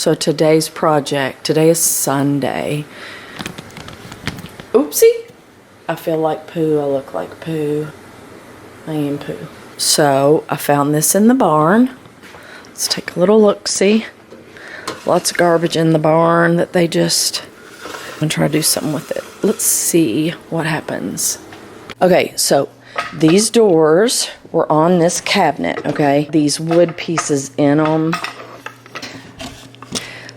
So today's project, today is Sunday. Oopsie. I feel like poo, I look like poo. I am poo. So I found this in the barn. Let's take a little look-see. Lots of garbage in the barn that they just... I'm gonna try to do something with it. Let's see what happens. Okay, so these doors were on this cabinet, okay? These wood pieces in them.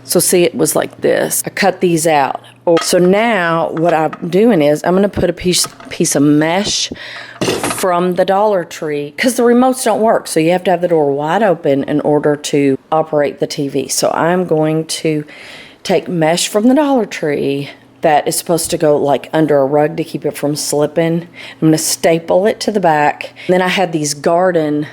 So see, it was like this. I cut these out. So now what I'm doing is I'm gonna put a piece of mesh from the Dollar Tree, because the remotes don't work, so you have to have the door wide open in order to operate the TV. So I'm going to take mesh from the Dollar Tree that is supposed to go like under a rug to keep it from slipping. I'm going to staple it to the back. And then I had these garden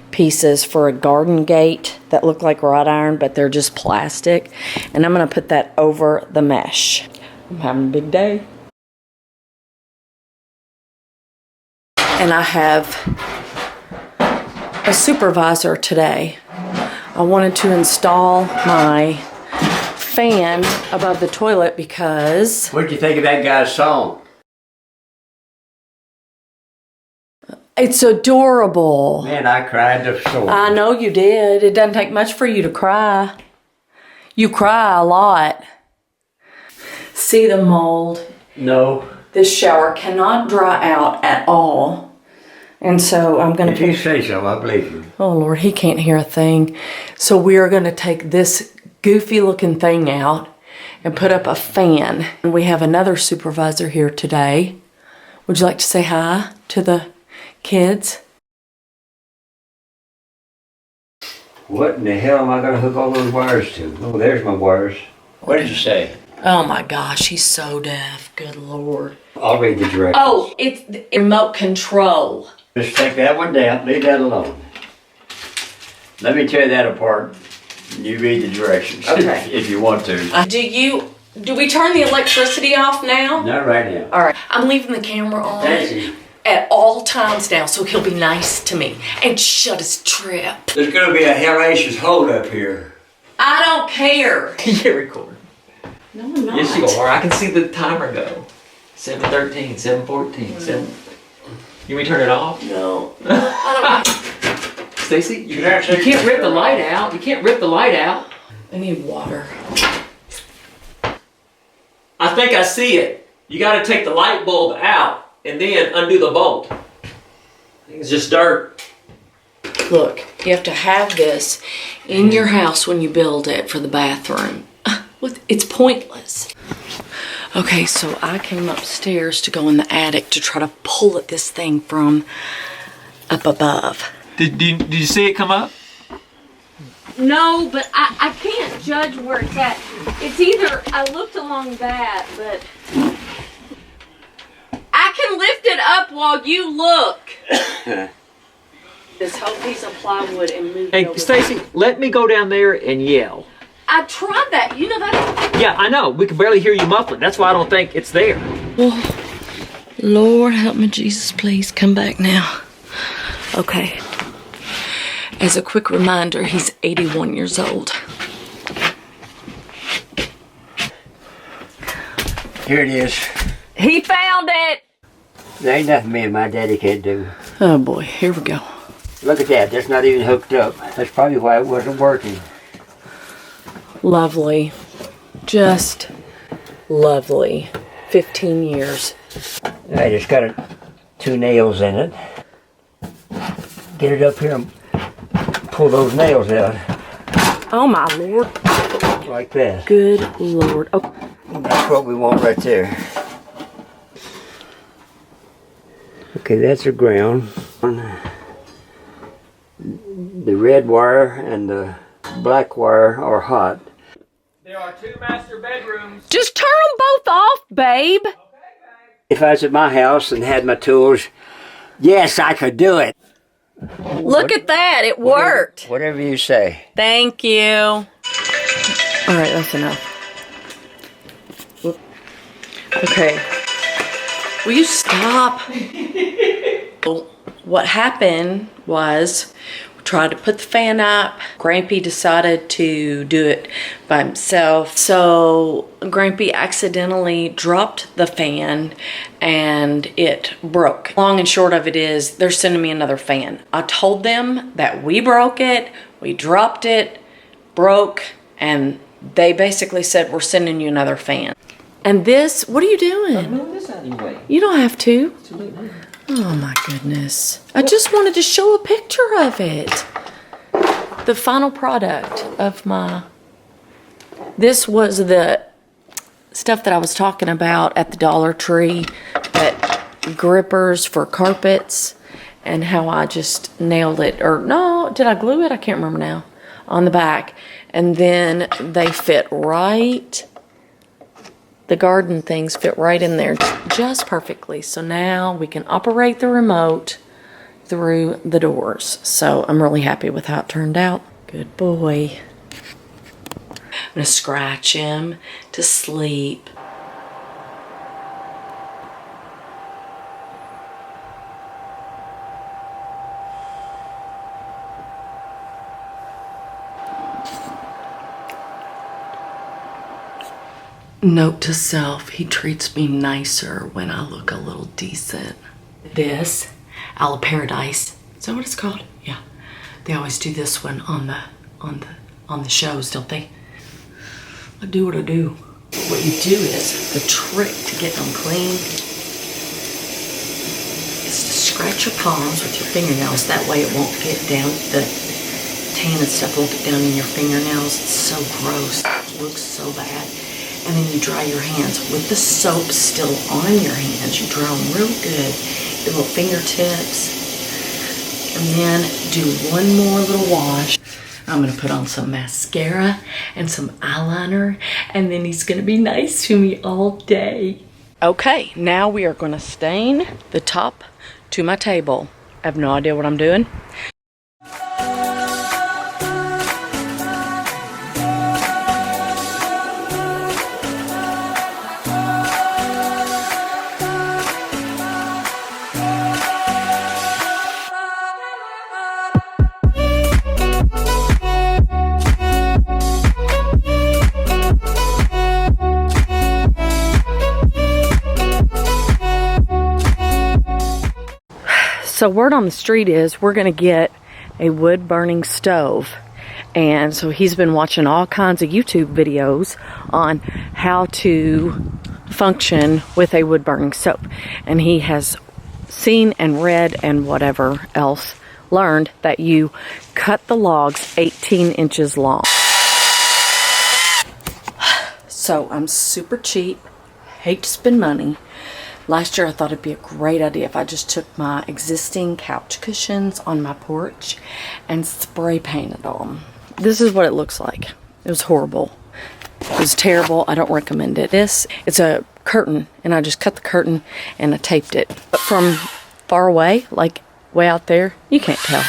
pieces for a garden gate that look like wrought iron, but they're just plastic. And I'm going to put that over the mesh. I'm having a big day. And I have a supervisor today. I wanted to install my fan above the toilet because... What'd you think of that guy's song? It's adorable. Man, I cried the soul. I know you did. It doesn't take much for you to cry. You cry a lot. See the mold? No. This shower cannot dry out at all. And so I'm going to... If you say so, I believe you. Oh, Lord, he can't hear a thing. So we are going to take this goofy looking thing out and put up a fan. And we have another supervisor here today. Would you like to say hi to the kids? What in the hell am I going to hook all those wires to? Oh, there's my wires. What did you say? Oh my gosh, he's so deaf. Good Lord. I'll read the directions. Oh, it's the remote control. Just take that one down. Leave that alone. Let me tear that apart. You read the directions. Okay. If you want to. Do we turn the electricity off now? Not right now. All right. I'm leaving the camera on Nancy. at all times now so he'll be nice to me and shut his trap. There's going to be a hellacious hold up here. I don't care. You record. No, I'm not. Yes, you are. I can see the timer go. 7:13, 7:14, 7. You want me to turn it off? No. I don't. Stacy, you can't rip the light out. You can't rip the light out. I need water. I think I see it. You got to take the light bulb out and then undo the bolt. It's just dirt. Look, you have to have this in your house when you build it for the bathroom. It's pointless. Okay, so I came upstairs to go in the attic to try to pull at this thing from up above. Did you see it come up? No, but I can't judge where it's at. It's either, I looked along that, but I can lift it up while you look. This whole piece of plywood and move it Hey, over. Stacy, let me go down there and yell. I tried that. You know that? Yeah, I know. We can barely hear you muffling. That's why I don't think it's there. Oh, Lord, help me, Jesus, please come back now. Okay. As a quick reminder, he's 81 years old. Here it is. He found it. There ain't nothing me and my daddy can't do. Oh boy, here we go. Look at that. That's not even hooked up. That's probably why it wasn't working. Lovely. Just lovely. 15 years. I just got 2 nails in it. Get it up here and pull those nails out. Oh my Lord. Like that. Good Lord. Oh. That's what we want right there. Okay, that's the ground. The red wire and the black wire are hot. There are 2 master bedrooms. Just turn them both off, babe. If I was at my house and had my tools, yes, I could do it. Look at that. It worked. Whatever you say. Thank you. All right, that's enough. Okay. Will you stop? What happened was tried to put the fan up. Grampy decided to do it by himself. So Grampy accidentally dropped the fan and it broke. Long and short of it is they're sending me another fan. I told them that we broke it, we dropped it, broke, and they basically said, we're sending you another fan. And this, what are you doing? Move this out of your way. You don't have to. Too late now. Oh my goodness. I just wanted to show a picture of it. The final product of my, this was the stuff that I was talking about at the Dollar Tree, that grippers for carpets, and how I just nailed it, or no, did I glue it? I can't remember now, on the back. And then they fit right, the garden things fit right in there just perfectly. So now we can operate the remote through the doors. So I'm really happy with how it turned out. Good boy. I'm gonna scratch him to sleep. Note to self, he treats me nicer when I look a little decent. This, Owl of Paradise, is that what it's called? Yeah. They always do this one on the shows, don't they? I do what I do. What you do is, the trick to get them clean is to scratch your palms with your fingernails. That way it won't get down, the tan and stuff won't get down in your fingernails. It's so gross, it looks so bad. And then you dry your hands with the soap still on your hands. You dry them real good, your little fingertips. And then do one more little wash. I'm gonna put on some mascara and some eyeliner, and then he's gonna be nice to me all day. Okay, now we are gonna stain the top to my table. I have no idea what I'm doing. So word on the street is we're gonna get a wood burning stove. And so he's been watching all kinds of YouTube videos on how to function with a wood burning stove. And he has seen and read and whatever else learned that you cut the logs 18 inches long. So I'm super cheap, hate to spend money. Last year I thought it'd be a great idea if I just took my existing couch cushions on my porch and spray painted them. This is what it looks like. It was horrible. It was terrible. I don't recommend it. It's a curtain, and I just cut the curtain and I taped it. But from far away, like way out there, you can't tell.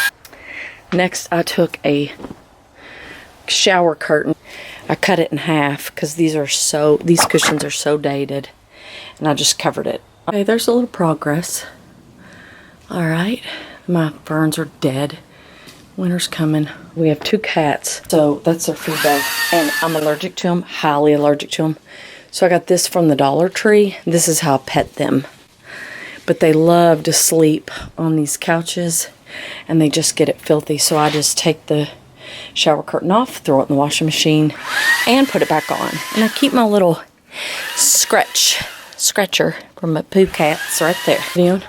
Next I took a shower curtain. I cut it in half because these cushions are so dated. And I just covered it. Okay, there's a little progress. All right, my ferns are dead. Winter's coming. We have 2 cats, so that's their food bag. And I'm allergic to them, highly allergic to them. So I got this from the Dollar Tree. This is how I pet them. But they love to sleep on these couches, and they just get it filthy. So I just take the shower curtain off, throw it in the washing machine, and put it back on. And I keep my little scratcher from my poo cats right there. Leon,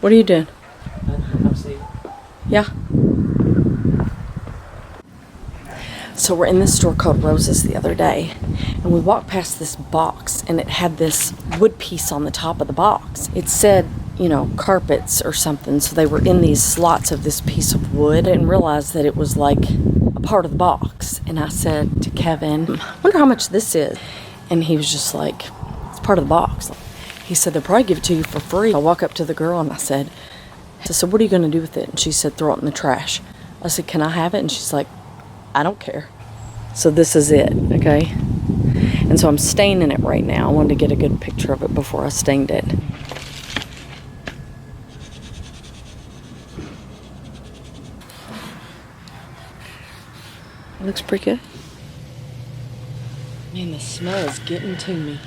what are you doing? Yeah. So we're in this store called Rose's the other day, and we walked past this box, and it had this wood piece on the top of the box. It said, you know, carpets or something, so they were in these slots of this piece of wood. I didn't realize that it was like a part of the box. And I said to Kevin, I wonder how much this is. And he was just like, it's part of the box. He said, they'll probably give it to you for free. I walk up to the girl and I said, what are you going to do with it? And she said, throw it in the trash. I said, can I have it? And she's like, I don't care. So this is it, okay? And so I'm staining it right now. I wanted to get a good picture of it before I stained it. Looks pretty good. Man, the smell is getting to me.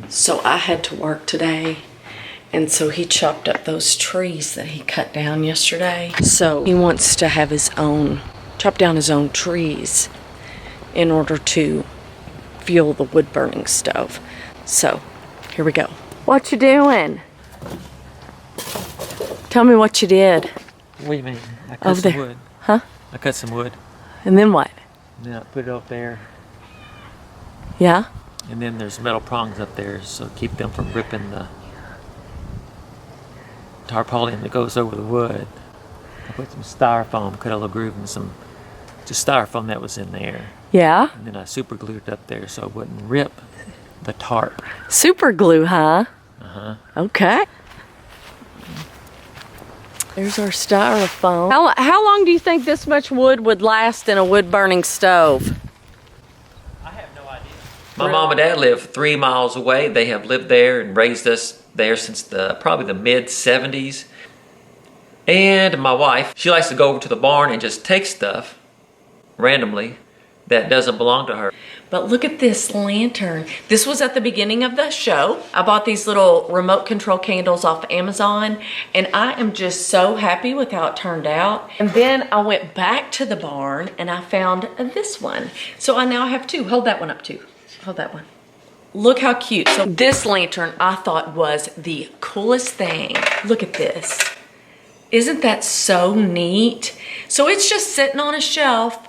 So I had to work today, and so he chopped up those trees that he cut down yesterday. So he wants to have chop down his own trees in order to fuel the wood burning stove. So here we go. What you doing? Tell me what you did. What do you mean? I cut Over some there. wood. Huh? I cut some wood. And then what? And then I put it up there. Yeah? And then there's metal prongs up there, so keep them from ripping the tarpaulin that goes over the wood. I put some styrofoam, cut a little groove in some just styrofoam that was in there. Yeah? And then I super glued it up there so it wouldn't rip the tarp. Super glue, huh? Uh-huh. Okay. There's our styrofoam. How long do you think this much wood would last in a wood burning stove? I have no idea. My mom and dad live 3 miles away. They have lived there and raised us there since probably the mid-70s. And my wife, she likes to go over to the barn and just take stuff randomly that doesn't belong to her. But look at this lantern. This was at the beginning of the show. I bought these little remote control candles off Amazon, and I am just so happy with how it turned out. And then I went back to the barn and I found this one. So I now have two. Hold that one up too. Hold that one. Look how cute. So this lantern I thought was the coolest thing. Look at this. Isn't that so neat? So it's just sitting on a shelf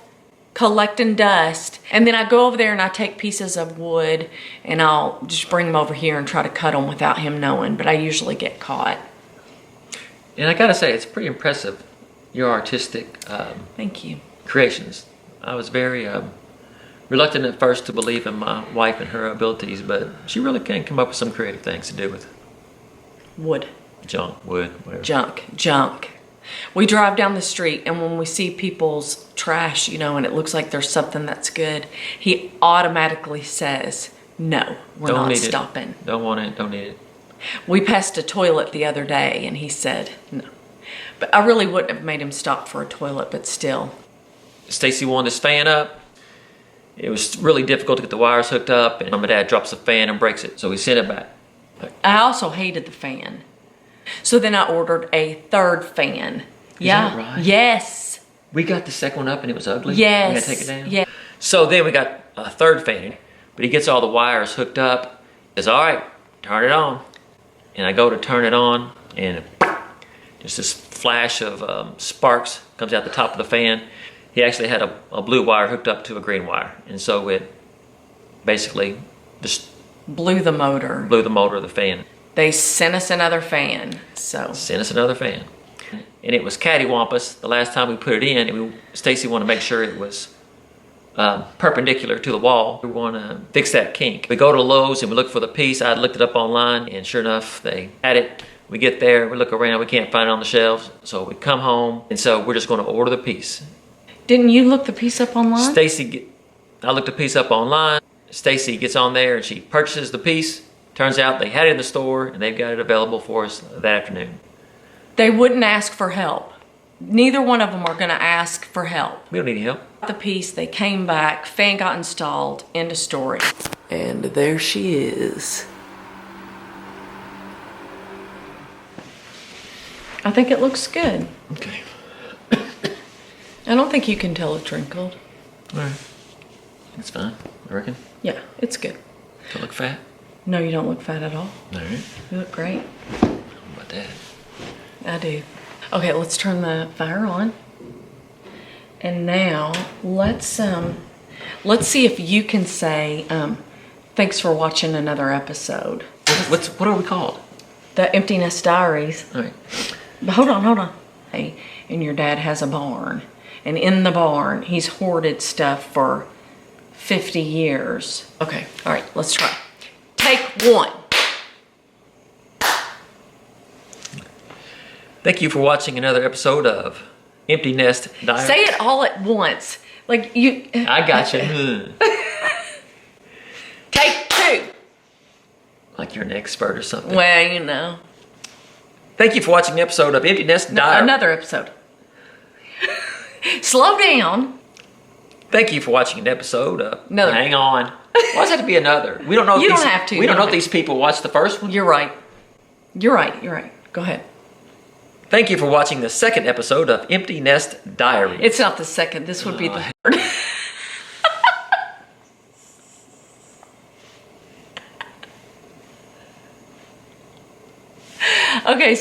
collecting dust, and then I go over there and I take pieces of wood and I'll just bring them over here and try to cut them without him knowing, but I usually get caught. And I gotta say, it's pretty impressive, your artistic Thank you. creations. I was very reluctant at first to believe in my wife and her abilities, but she really can come up with some creative things to do with Wood. junk, wood, whatever. Junk. We drive down the street, and when we see people's trash, and it looks like there's something that's good, he automatically says, no, we're Don't not need stopping. It. Don't want it, don't need it. We passed a toilet the other day, and he said, no. But I really wouldn't have made him stop for a toilet, but still. Stacy wound his fan up. It was really difficult to get the wires hooked up, and my dad drops the fan and breaks it, so we sent it back. I also hated the fan. So then I ordered a third fan. that right? Yes. We got the second one up and it was ugly. Yes. We had to take it down. Yeah. So then we got a third fan, but he gets all the wires hooked up. He says, all right, turn it on. And I go to turn it on, and just this flash of sparks comes out the top of the fan. He actually had a blue wire hooked up to a green wire. And so it basically just Blew the motor. blew the motor of the fan. They sent us another fan. So Send us another fan. And it was cattywampus the last time we put it in, and Stacy wanted to make sure it was perpendicular to the wall. We want to fix that kink. We go to Lowe's and we look for the piece. I looked it up online, and sure enough, they had it. We get there, we look around, we can't find it on the shelves. So we come home, and so we're just going to order the piece. didn't you look the piece up online? I looked the piece up online. Stacy gets on there and she purchases the piece. Turns out they had it in the store and they've got it available for us that afternoon. They wouldn't ask for help. Neither one of them are going to ask for help. We don't need any help. The piece, they came back, fan got installed, end of story. And there she is. I think it looks good. Okay. I don't think you can tell it trickled. All right. It's fine, I reckon. Yeah, it's good. Do I look fat? No, you don't look fat at all. All right. You look great. How about that? I do. Okay, let's turn the fire on. And now let's see if you can say thanks for watching another episode. What are we called? The Empty Nest Diaries. All right. But hold on. Hey, and your dad has a barn. And in the barn, he's hoarded stuff for 50 years. Okay, all right, let's try. Take one. Thank you for watching another episode of Empty Nest Diaries. Say it all at once. Like you. I got you. Take two. Like you're an expert or something. Well, Thank you for watching the episode of Empty Nest Diaries. Another episode. Slow down. Thank you for watching an episode of. Another. Hang on. Why does it have to be another? We don't know. If You these, don't have to. We don't know if these people watched the first one. You're right. You're right. You're right. Go ahead. Thank you for watching the second episode of Empty Nest Diary. It's not the second. This would be the third. Okay,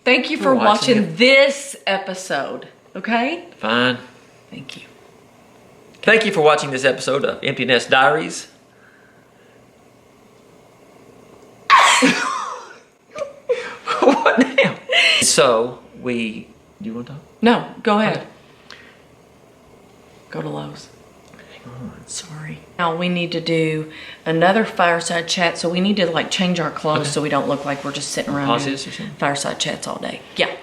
thank you for watching this episode. Okay? Fine. Thank you. Thank you for watching this episode of Empty Nest Diaries. What now? So, do you want to talk? No, go ahead. Go to Lowe's. Hang on. Sorry. Now we need to do another fireside chat, so we need to like change our clothes so we don't look like we're just sitting around Pause doing this or something? fireside chats all day. Yeah.